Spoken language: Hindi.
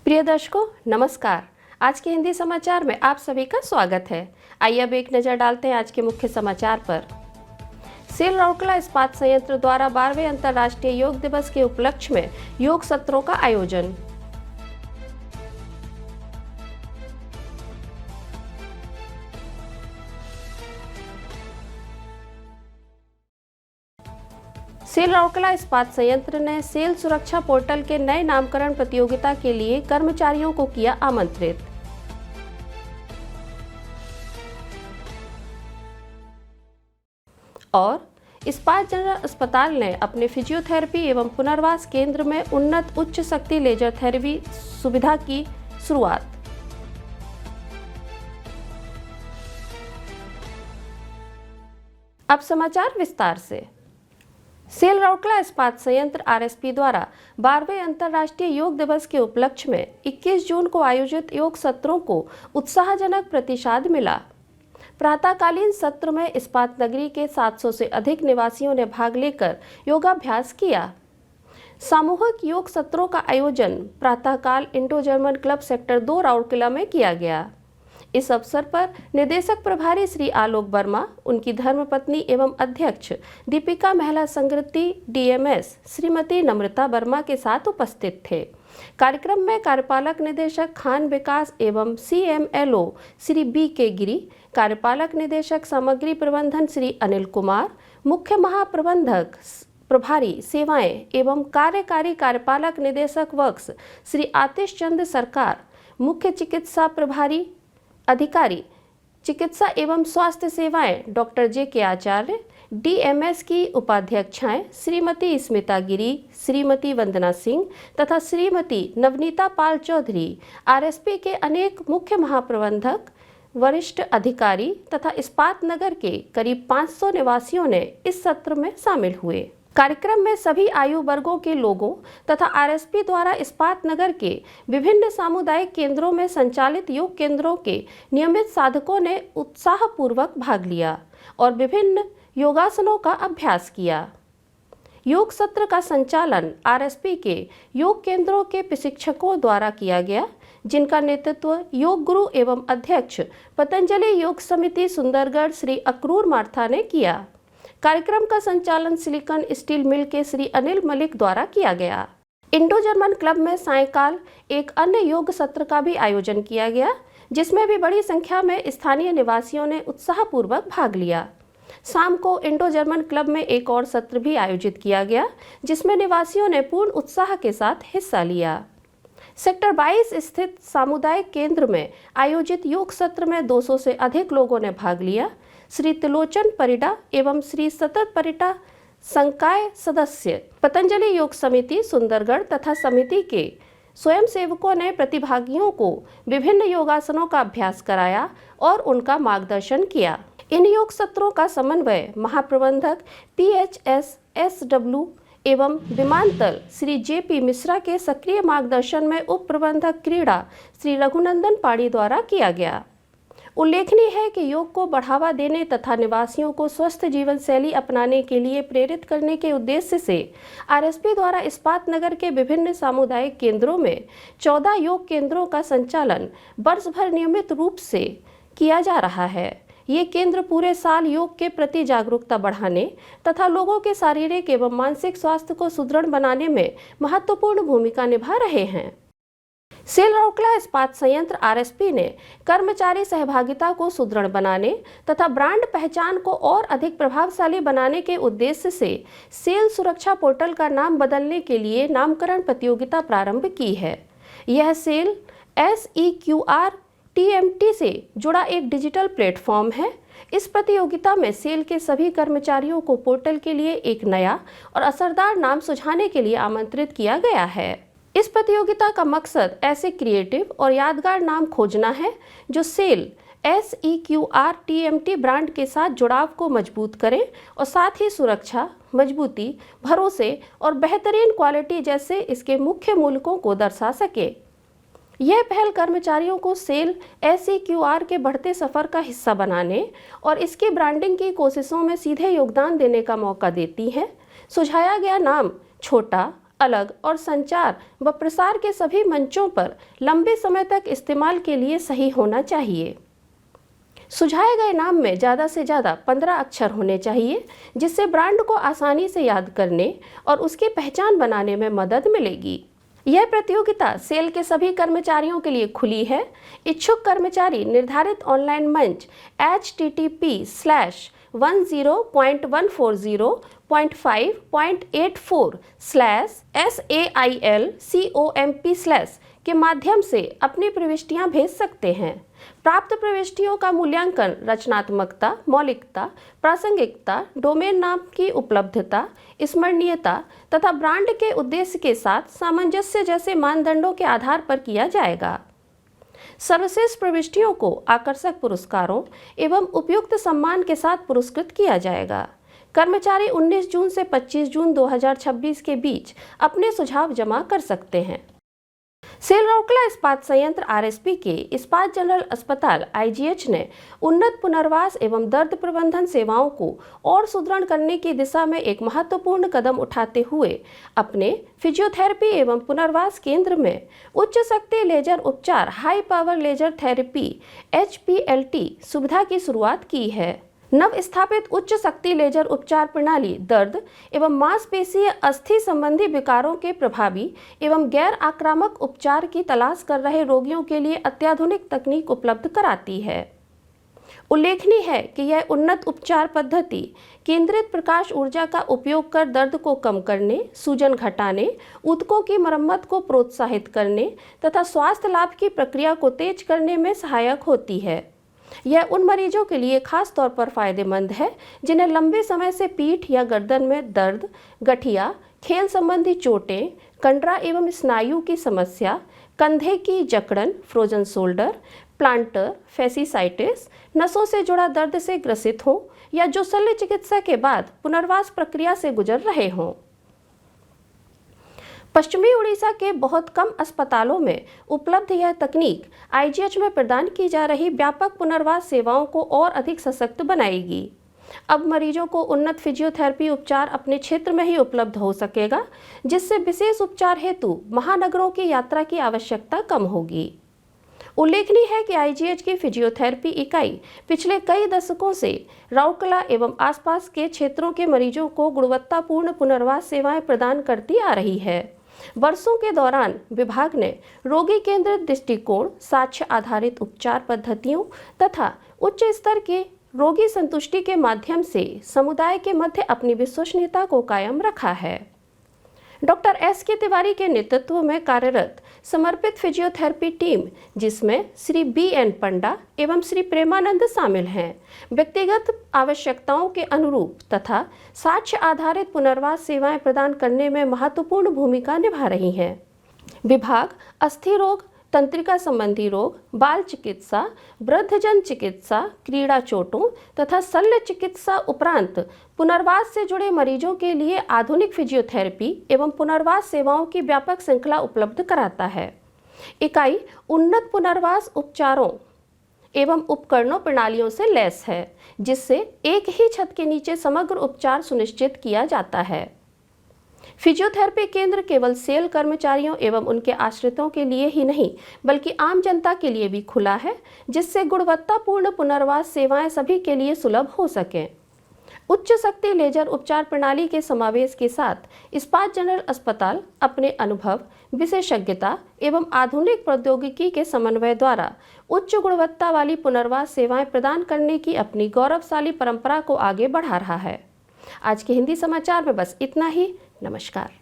प्रिय दर्शकों, नमस्कार। आज के हिंदी समाचार में आप सभी का स्वागत है। आइए अब एक नजर डालते हैं आज के मुख्य समाचार पर। सेल राउरकेला इस्पात संयंत्र द्वारा 12वें अंतर्राष्ट्रीय योग दिवस के उपलक्ष्य में योग सत्रों का आयोजन। सेल राउरकेला इस्पात संयंत्र ने सेल सुरक्षा पोर्टल के नए नामकरण प्रतियोगिता के लिए कर्मचारियों को किया आमंत्रित। और इस्पात जनरल अस्पताल ने अपने फिजियोथेरेपी एवं पुनर्वास केंद्र में उन्नत उच्च शक्ति लेजर थेरेपी सुविधा की शुरुआत। अब समाचार विस्तार से। सेल राउरकेला इस्पात संयंत्र आरएसपी द्वारा 12वें अंतर्राष्ट्रीय योग दिवस के उपलक्ष्य में 21 जून को आयोजित योग सत्रों को उत्साहजनक प्रतिसाद मिला। प्रातःकालीन सत्र में इस्पात नगरी के 700 से अधिक निवासियों ने भाग लेकर योगाभ्यास किया। सामूहिक योग सत्रों का आयोजन प्रातःकाल Indo German club sector 2 Rourkela में किया गया। इस अवसर पर निदेशक प्रभारी श्री आलोक वर्मा, उनकी धर्मपत्नी एवं अध्यक्ष दीपिका महिला संगति डीएमएस श्रीमती नम्रता वर्मा के साथ उपस्थित थे। कार्यक्रम में कार्यपालक निदेशक खान विकास एवं सीएमएलओ श्री बी के गिरी, कार्यपालक निदेशक सामग्री प्रबंधन श्री अनिल कुमार, मुख्य महाप्रबंधक प्रभारी सेवाएं एवं कार्यकारी कार्यपालक निदेशक वर्क्स श्री आतिश चंद सरकार, मुख्य चिकित्सा प्रभारी अधिकारी चिकित्सा एवं स्वास्थ्य सेवाएं डॉक्टर जे आचार्य, डीएमएस की उपाध्यक्षाएं श्रीमती स्मिता गिरी, श्रीमती वंदना सिंह तथा श्रीमती नवनीता पाल चौधरी, आरएसपी के अनेक मुख्य महाप्रबंधक, वरिष्ठ अधिकारी तथा इस्पात नगर के करीब 500 निवासियों ने इस सत्र में शामिल हुए। कार्यक्रम में सभी आयु वर्गों के लोगों तथा आरएसपी द्वारा इस्पात नगर के विभिन्न सामुदायिक केंद्रों में संचालित योग केंद्रों के नियमित साधकों ने उत्साहपूर्वक भाग लिया और विभिन्न योगासनों का अभ्यास किया। योग सत्र का संचालन आरएसपी के योग केंद्रों के प्रशिक्षकों द्वारा किया गया, जिनका नेतृत्व योग गुरु एवं अध्यक्ष पतंजलि योग समिति सुंदरगढ़ श्री अक्रूर मार्था ने किया। कार्यक्रम का संचालन सिलिकॉन स्टील मिल के श्री अनिल मलिक द्वारा किया गया। इंडो जर्मन क्लब में सायंकाल एक अन्य योग सत्र का भी आयोजन किया गया, जिसमें भी बड़ी संख्या में स्थानीय निवासियों ने उत्साहपूर्वक भाग लिया। शाम को इंडो जर्मन क्लब में एक और सत्र भी आयोजित किया गया, जिसमें निवासियों ने पूर्ण उत्साह के साथ हिस्सा लिया। सेक्टर 22 स्थित सामुदायिक केंद्र में आयोजित योग सत्र में 200 से अधिक लोगों ने भाग लिया। श्री त्रिलोचन परिडा एवं श्री सतत परिडा संकाय सदस्य पतंजलि योग समिति सुंदरगढ़ तथा समिति के स्वयंसेवकों ने प्रतिभागियों को विभिन्न योगासनों का अभ्यास कराया और उनका मार्गदर्शन किया। इन योग सत्रों का समन्वय महाप्रबंधक PHSSW एवं विमानतल श्री JP मिश्रा के सक्रिय मार्गदर्शन में उप प्रबंधक क्रीड़ा श्री रघुनंदन पाड़ी द्वारा किया गया। उल्लेखनीय है कि योग को बढ़ावा देने तथा निवासियों को स्वस्थ जीवन शैली अपनाने के लिए प्रेरित करने के उद्देश्य से आरएसपी द्वारा इस्पात नगर के विभिन्न सामुदायिक केंद्रों में 14 योग केंद्रों का संचालन वर्ष भर नियमित रूप से किया जा रहा है। ये केंद्र पूरे साल योग के प्रति जागरूकता बढ़ाने तथा लोगों के शारीरिक एवं मानसिक स्वास्थ्य को सुदृढ़ बनाने में महत्वपूर्ण भूमिका निभा रहे हैं। सेल राउरकेला इस्पात संयंत्र आरएसपी ने कर्मचारी सहभागिता को सुदृढ़ बनाने तथा ब्रांड पहचान को और अधिक प्रभावशाली बनाने के उद्देश्य से सेल सुरक्षा पोर्टल का नाम बदलने के लिए नामकरण प्रतियोगिता प्रारंभ की है। यह सेल SEQR TMT से जुड़ा एक डिजिटल प्लेटफॉर्म है। इस प्रतियोगिता में सेल के सभी कर्मचारियों को पोर्टल के लिए एक नया और असरदार नाम सुझाने के लिए आमंत्रित किया गया है। इस प्रतियोगिता का मकसद ऐसे क्रिएटिव और यादगार नाम खोजना है जो सेल SEQR TMT ब्रांड के साथ जुड़ाव को मजबूत करें और साथ ही सुरक्षा, मजबूती, भरोसे और बेहतरीन क्वालिटी जैसे इसके मुख्य मूलकों को दर्शा सके। यह पहल कर्मचारियों को सेल SEQR के बढ़ते सफर का हिस्सा बनाने और इसकी ब्रांडिंग की कोशिशों में सीधे योगदान देने का मौका देती है। सुझाया गया नाम छोटा, अलग और संचार व प्रसार के सभी मंचों पर लंबे समय तक इस्तेमाल के लिए सही होना चाहिए। सुझाए गए नाम में ज़्यादा से ज़्यादा 15 अक्षर होने चाहिए, जिससे ब्रांड को आसानी से याद करने और उसकी पहचान बनाने में मदद मिलेगी। यह प्रतियोगिता सेल के सभी कर्मचारियों के लिए खुली है। इच्छुक कर्मचारी निर्धारित ऑनलाइन मंच http:/104.84/SAILCOMP/ के माध्यम से अपनी प्रविष्टियां भेज सकते हैं। प्राप्त प्रविष्टियों का मूल्यांकन रचनात्मकता, मौलिकता, प्रासंगिकता, डोमेन नाम की उपलब्धता, स्मरणीयता तथा ब्रांड के उद्देश्य के साथ सामंजस्य जैसे मानदंडों के आधार पर किया जाएगा। सर्वश्रेष्ठ प्रविष्टियों को आकर्षक पुरस्कारों एवं उपयुक्त सम्मान के साथ पुरस्कृत किया जाएगा। कर्मचारी 19 जून से 25 जून 2026 के बीच अपने सुझाव जमा कर सकते हैं। सेल राउरकेला इस्पात संयंत्र आरएसपी के इस्पात जनरल अस्पताल आईजीएच ने उन्नत पुनर्वास एवं दर्द प्रबंधन सेवाओं को और सुदृढ़ करने की दिशा में एक महत्वपूर्ण कदम उठाते हुए अपने फिजियोथेरेपी एवं पुनर्वास केंद्र में उच्च शक्ति लेजर उपचार high power laser therapy HPLT सुविधा की शुरुआत की है। नव स्थापित उच्च शक्ति लेजर उपचार प्रणाली दर्द एवं मांसपेशीय अस्थि संबंधी विकारों के प्रभावी एवं गैर आक्रामक उपचार की तलाश कर रहे रोगियों के लिए अत्याधुनिक तकनीक उपलब्ध कराती है। उल्लेखनीय है कि यह उन्नत उपचार पद्धति केंद्रित प्रकाश ऊर्जा का उपयोग कर दर्द को कम करने, सूजन घटाने, ऊतकों की मरम्मत को प्रोत्साहित करने तथा स्वास्थ्य लाभ की प्रक्रिया को तेज करने में सहायक होती है। यह उन मरीजों के लिए खास तौर पर फायदेमंद है जिन्हें लंबे समय से पीठ या गर्दन में दर्द, गठिया, खेल संबंधी चोटें, कंडरा एवं स्नायु की समस्या, कंधे की जकड़न, फ्रोजन शोल्डर, प्लांटर फैसिसाइटिस, नसों से जुड़ा दर्द से ग्रसित हों या जो शल्य चिकित्सा के बाद पुनर्वास प्रक्रिया से गुजर रहे हों। पश्चिमी उड़ीसा के बहुत कम अस्पतालों में उपलब्ध यह तकनीक आईजीएच में प्रदान की जा रही व्यापक पुनर्वास सेवाओं को और अधिक सशक्त बनाएगी। अब मरीजों को उन्नत फिजियोथेरेपी उपचार अपने क्षेत्र में ही उपलब्ध हो सकेगा, जिससे विशेष उपचार हेतु महानगरों की यात्रा की आवश्यकता कम होगी। उल्लेखनीय है कि आईजीएच की फिजियोथेरेपी इकाई पिछले कई दशकों से राउरकेला एवं आसपास के क्षेत्रों के मरीजों को गुणवत्तापूर्ण पुनर्वास सेवाएं प्रदान करती आ रही है। वर्षों के दौरान विभाग ने रोगी केंद्रित दृष्टिकोण, साक्ष्य आधारित उपचार पद्धतियों तथा उच्च स्तर के रोगी संतुष्टि के माध्यम से समुदाय के मध्य अपनी विश्वसनीयता को कायम रखा है। Doctor S K. तिवारी के नेतृत्व में कार्यरत समर्पित फिजियोथेरेपी टीम, जिसमें श्री B.N. पंडा एवं श्री प्रेमानंद शामिल हैं, व्यक्तिगत आवश्यकताओं के अनुरूप तथा साक्ष्य आधारित पुनर्वास सेवाएं प्रदान करने में महत्वपूर्ण भूमिका निभा रही हैं। विभाग अस्थि रोग, तंत्रिका संबंधी रोग, बाल चिकित्सा, वृद्धजन चिकित्सा, क्रीड़ा चोटों तथा शल्य चिकित्सा उपरांत पुनर्वास से जुड़े मरीजों के लिए आधुनिक फिजियोथेरेपी एवं पुनर्वास सेवाओं की व्यापक श्रृंखला उपलब्ध कराता है। इकाई उन्नत पुनर्वास उपचारों एवं उपकरणों प्रणालियों से लैस है, जिससे एक ही छत के नीचे समग्र उपचार सुनिश्चित किया जाता है। फिजियोथेरेपी केंद्र केवल सेल कर्मचारियों एवं उनके आश्रितों के लिए ही नहीं, बल्कि आम जनता के लिए भी खुला है, जिससे गुणवत्तापूर्ण पुनर्वास सेवाएं सभी के लिए सुलभ हो सकें। उच्च शक्ति लेजर उपचार प्रणाली के समावेश के साथ इस्पात जनरल अस्पताल अपने अनुभव, विशेषज्ञता एवं आधुनिक प्रौद्योगिकी के समन्वय द्वारा उच्च गुणवत्ता वाली पुनर्वास सेवाएं प्रदान करने की अपनी गौरवशाली परंपरा को आगे बढ़ा रहा है। आज के हिंदी समाचार में बस इतना ही। नमस्कार।